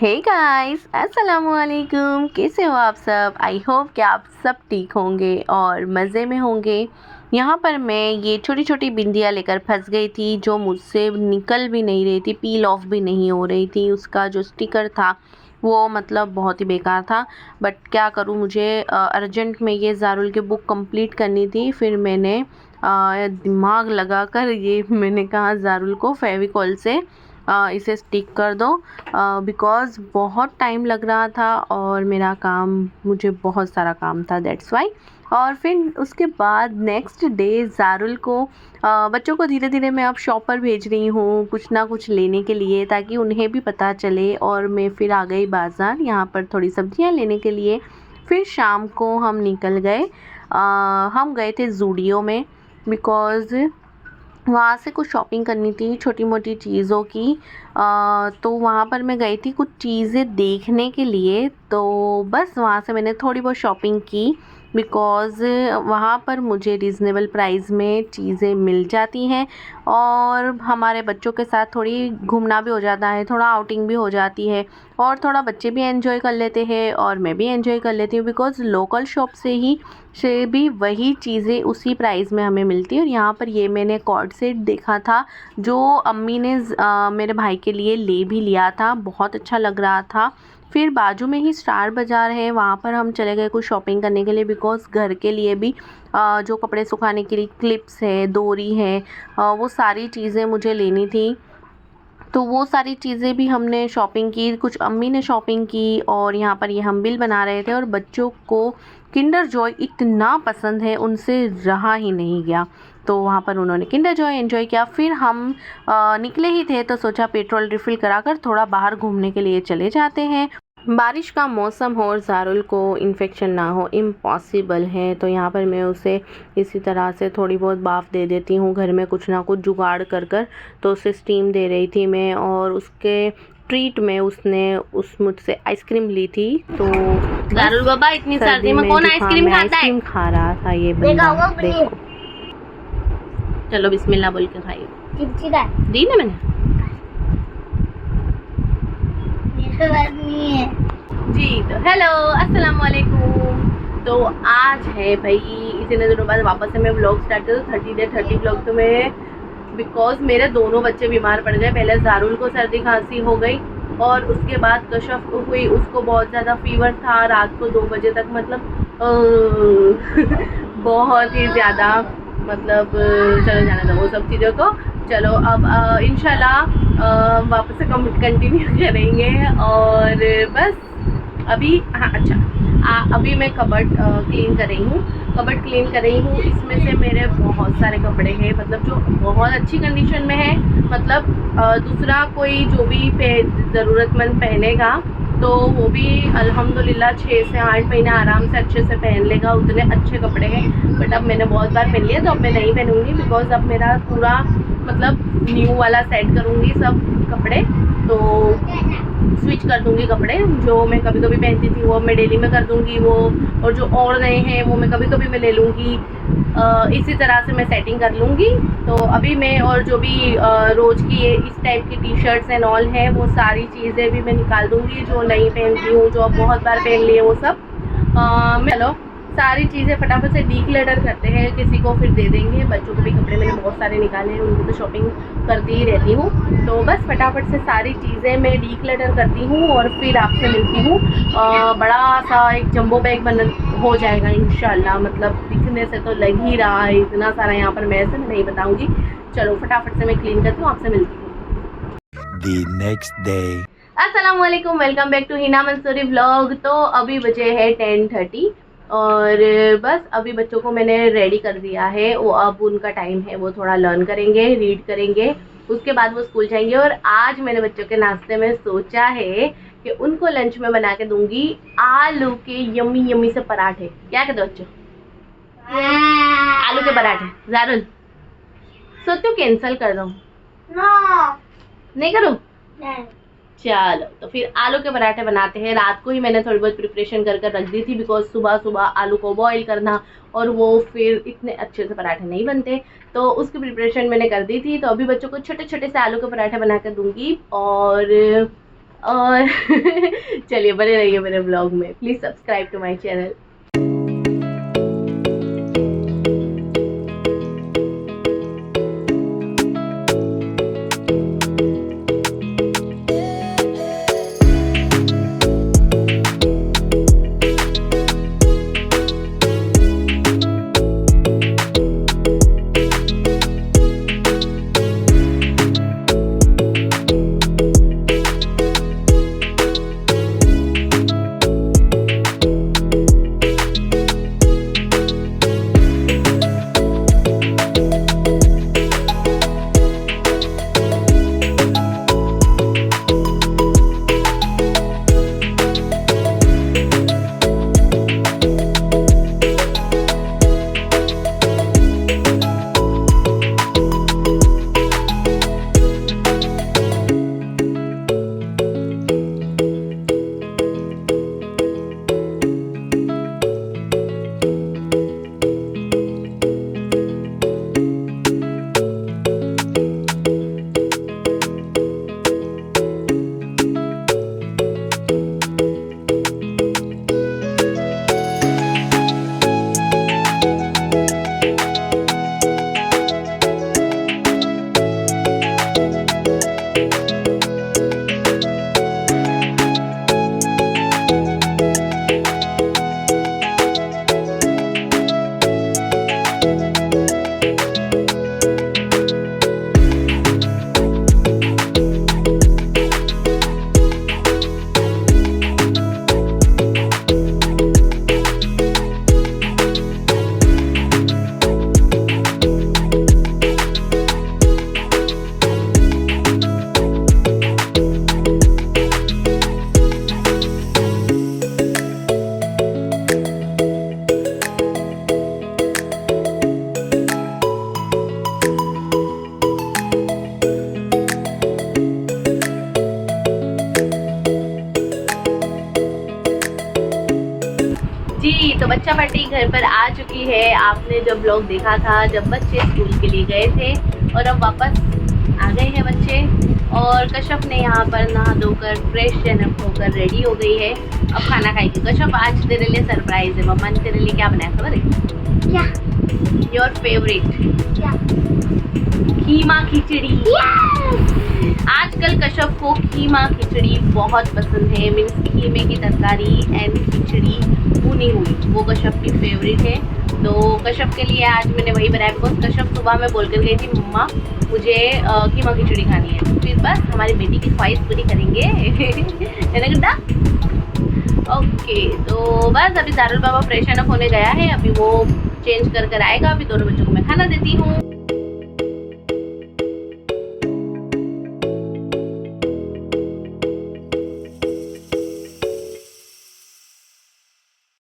Hey guys, अस्सलाम वालेकुम। कैसे हो आप सब? आई होप कि आप सब ठीक होंगे और मज़े में होंगे। यहाँ पर मैं ये छोटी छोटी बिंदियाँ लेकर फंस गई थी जो मुझसे निकल भी नहीं रही थी, पील ऑफ भी नहीं हो रही थी। उसका जो स्टिकर था वो मतलब बहुत ही बेकार था। बट क्या करूँ, मुझे अर्जेंट में ये ज़ारुल की बुक कंप्लीट करनी थी। फिर मैंने दिमाग लगाकर ये मैंने कहा ज़ारुल को फेविकॉल से इसे स्टिक कर दो, बिकॉज़ बहुत टाइम लग रहा था और मेरा काम, मुझे बहुत सारा काम था, दैट्स वाई। और फिर उसके बाद नेक्स्ट डे ज़ारुल को बच्चों को धीरे धीरे मैं अब शॉप पर भेज रही हूँ कुछ ना कुछ लेने के लिए, ताकि उन्हें भी पता चले। और मैं फिर आ गई बाज़ार यहाँ पर थोड़ी सब्जियाँ लेने के लिए। फिर शाम को हम निकल गए, हम गए थे ज़ूडियो में, बिकॉज़ वहाँ से कुछ शॉपिंग करनी थी छोटी मोटी चीज़ों की। तो वहाँ पर मैं गई थी कुछ चीज़ें देखने के लिए। तो बस वहाँ से मैंने थोड़ी बहुत शॉपिंग की, बिकॉज़ वहाँ पर मुझे रीज़नेबल प्राइस में चीज़ें मिल जाती हैं और हमारे बच्चों के साथ थोड़ी घूमना भी हो जाता है, थोड़ा आउटिंग भी हो जाती है और थोड़ा बच्चे भी एंजॉय कर लेते हैं और मैं भी एंजॉय कर लेती हूँ, बिकॉज़ लोकल शॉप से भी वही चीज़ें उसी प्राइस में हमें मिलती है। और यहाँ पर ये मैंने कॉर्ड सेट देखा था जो अम्मी ने मेरे भाई के लिए ले भी लिया था, बहुत अच्छा लग रहा था। फिर बाजू में ही स्टार बाज़ार है, वहाँ पर हम चले गए कुछ शॉपिंग करने के लिए, बिकॉज़ घर के लिए भी जो कपड़े सुखाने के लिए क्लिप्स है, डोरी है, वो सारी चीज़ें मुझे लेनी थी। तो वो सारी चीज़ें भी हमने शॉपिंग की, कुछ अम्मी ने शॉपिंग की। और यहाँ पर ये हम बिल बना रहे थे और बच्चों को किंडर जॉय इतना पसंद है, उनसे रहा ही नहीं गया। तो वहाँ पर उन्होंने किंडर जॉय एंजॉय किया। फिर हम निकले ही थे तो सोचा पेट्रोल रिफ़िल कराकर थोड़ा बाहर घूमने के लिए चले जाते हैं। बारिश का मौसम हो और ज़ारुल को इन्फेक्शन ना हो, इम्पॉसिबल है। तो यहाँ पर मैं उसे इसी तरह से थोड़ी बहुत भाप दे देती हूँ, घर में कुछ ना कुछ जुगाड़ कर कर। तो उसे स्टीम दे रही थी मैं, और उसके ट्रीट में उसने मुझसे आइसक्रीम ली थी। तो ज़ारुल बाबा, इतनी सर्दी में कौन आइसक्रीम खाता है? आइसक्रीम खा रहा था ये बंदा, देखो। चलो बिस्मिल्लाह बोल के खाइए। दी ना मैंने जी। तो हेलो, अस्सलाम वालेकुम। तो आज है भाई, इतने दिनों बाद वापस से मैं व्लॉग स्टार्ट करूँ, 30 व्लॉग। तो मैं, बिकॉज मेरे दोनों बच्चे बीमार पड़ गए। पहले ज़ारुल को सर्दी खांसी हो गई और उसके बाद कशफ हुई, उसको बहुत ज़्यादा फीवर था रात को 2 बजे तक, मतलब बहुत ही ज़्यादा, मतलब चलो जाने दो वो सब चीज़ों को। चलो अब इंशाल्लाह वापस से कंटिन्यू करेंगे। और बस अभी, हाँ अच्छा, अभी मैं कबर्ड क्लीन कर रही हूँ, कबर्ड क्लीन कर रही हूँ। इसमें से मेरे बहुत सारे कपड़े हैं, मतलब जो बहुत अच्छी कंडीशन में है, मतलब दूसरा कोई जो भी ज़रूरतमंद पहनेगा तो वो भी अल्हम्दुलिल्लाह 6 से 8 महीने आराम से अच्छे से पहन लेगा, उतने अच्छे कपड़े हैं। बट अब मैंने बहुत बार पहन लिया तो अब मैं नहीं पहनूँगी, बिकॉज़ अब मेरा पूरा मतलब न्यू वाला सेट करूँगी सब कपड़े। तो स्विच कर दूँगी कपड़े, जो मैं कभी कभी पहनती थी वो मैं डेली में कर दूँगी वो, और जो और नए हैं वो मैं कभी कभी मैं ले लूँगी। इसी तरह से मैं सेटिंग कर लूँगी। तो अभी मैं, और जो भी रोज़ की इस टाइप की टी शर्ट्स एंड ऑल हैं, वो सारी चीज़ें भी मैं निकाल दूँगी, जो नहीं पहनती हूँ, जो अब बहुत बार पहन लिए वो सब। चलो सारी चीज़ें फटाफट से डीक्लटर करते हैं, किसी को फिर दे देंगे। बच्चों के भी कपड़े मैंने बहुत सारे निकाले हैं, उनकी तो शॉपिंग करती ही रहती हूँ। तो बस फटाफट से सारी चीज़ें मैं डीक्लटर करती हूँ और फिर आपसे मिलती हूँ। बड़ा सा एक जंबो बैग हो जाएगा इंशाल्लाह, मतलब दिखने से तो लग ही रहा है इतना सारा। यहाँ पर मैं ऐसे नहीं बताऊँगी। चलो फटाफट से मैं क्लीन करती हूँ, आपसे मिलती हूँ। The next day. अस्सलाम वालेकुम, welcome back to Hina Mansoori vlog. तो अभी बजे है 10:30 और बस अभी बच्चों को मैंने रेडी कर दिया है। वो अब उनका टाइम है, वो थोड़ा लर्न करेंगे, रीड करेंगे, उसके बाद वो स्कूल जाएंगे। और आज मैंने बच्चों के नाश्ते में सोचा है कि उनको लंच में बना के दूंगी आलू के यम्मी यम्मी से पराठे। क्या कहते हो बच्चों? आलू के पराठे। ज़ारुल सोचती हूँ कैंसिल कर दूँ, नहीं करूँ? चलो तो फिर आलू के पराठे बनाते हैं। रात को ही मैंने थोड़ी बहुत प्रिपरेशन कर कर रख दी थी, बिकॉज सुबह सुबह आलू को बॉईल करना और वो फिर इतने अच्छे से पराठे नहीं बनते, तो उसकी प्रिपरेशन मैंने कर दी थी। तो अभी बच्चों को छोटे छोटे से आलू के पराठे बना कर दूंगी। और और चलिए बने रहिए मेरे ब्लॉग में, please subscribe to my channel. जी तो बच्चा पार्टी घर पर आ चुकी है। आपने जब ब्लॉग देखा था जब बच्चे स्कूल के लिए गए थे और अब वापस आ गए हैं बच्चे, और कश्यप ने यहाँ पर नहा धोकर फ्रेश जनअप होकर रेडी हो गई है। अब खाना खाएगी। कश्यप आज तेरे लिए सरप्राइज है। मम्मा ने तेरे लिए क्या बनाया खबर है? क्या? योर फेवरेट कीमा खिचड़ी। आजकल कश्यप को कीमा खिचड़ी बहुत पसंद है। मीन्स कीमे की तरकारी एंड खिचड़ी भुनी हुई, वो कश्यप की फेवरेट है। तो कश्यप के लिए आज मैंने वही बनाया, बिकॉज कश्यप सुबह में बोल कर गई थी मम्मा मुझे कीमा खिचड़ी खानी है। तो फिर बस हमारी बेटी की ख्वाहिश पूरी करेंगे है ना गुड्डा? ओके तो बस अभी दारुल बाबा फ्रेशन अप होने गया है। अभी वो चेंज कर आएगा। अभी दोनों बच्चों को मैं खाना देती हूँ।